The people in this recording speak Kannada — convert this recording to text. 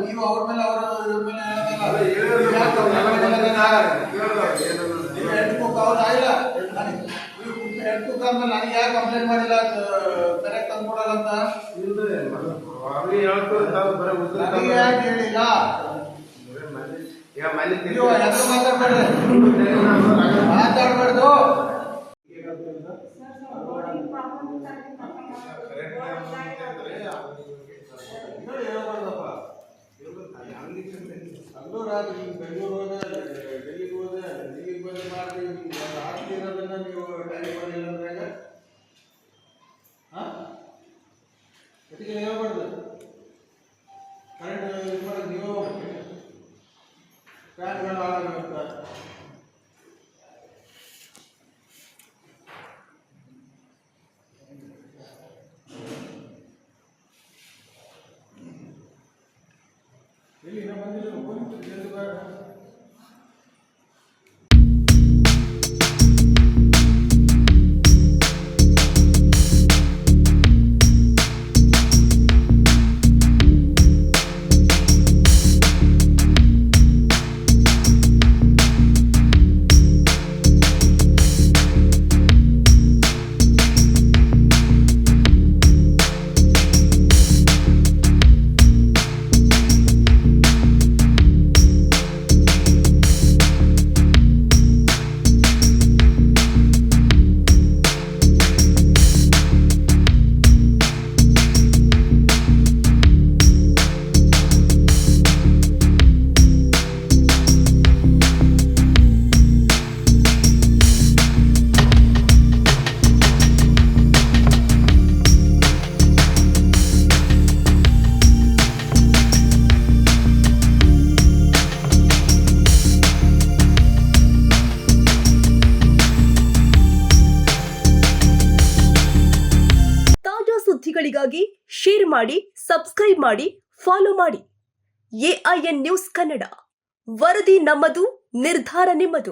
ನೀವು ಅವ್ರ ಮೇಲೆ ನನಗೆ ಯಾಕೆ ಕಂಪ್ಲೇಂಟ್ ಮಾಡಿಲ್ಲ ಕರೆಕ್ಟ್ ತಂದ್ಕೊಡಲ್ಲ ಅಂತ ನನಗೆ ಯಾಕೆ ಹೇಳಿಲ್ಲ? ಮಾತಾಡ್ಬಾರ್ದು. ಬೆಂಗಳೂರು ಹೋದ, ಡೆಲ್ಲಿಗೆ ಹೋದ, ಡೆಲ್ಲಿಗೆ ಬಂದು ಮಾಡಿ ಆಸ್ತಿ ಇರೋದನ್ನ ನೀವು ಟ್ಯಾಲಿ ಮಾಡಿಲ್ಲ ಅಂದ್ರೆ ಅದಕ್ಕೆ ಹೇಳ್ಬಾರ್ದು. ಕರೆಂಟ್ ಇದು ಮಾಡೋದು ನೀವು ಫ್ಯಾನ್ಗಳು ಹಾಳಾಗುತ್ತ. ಎಲ್ಲಿ ನಮ್ಮ ಬಂದಿಲ್ಲ ಸುದ್ದಿಗಳಿಗಾಗಿ ಶೇರ್ ಮಾಡಿ, ಸಬ್ಸ್ಕ್ರೈಬ್ ಮಾಡಿ, ಫಾಲೋ ಮಾಡಿ. AIN ನ್ಯೂಸ್ ಕನ್ನಡ, ವರದಿ ನಮ್ಮದು, ನಿರ್ಧಾರ ನಿಮ್ಮದು.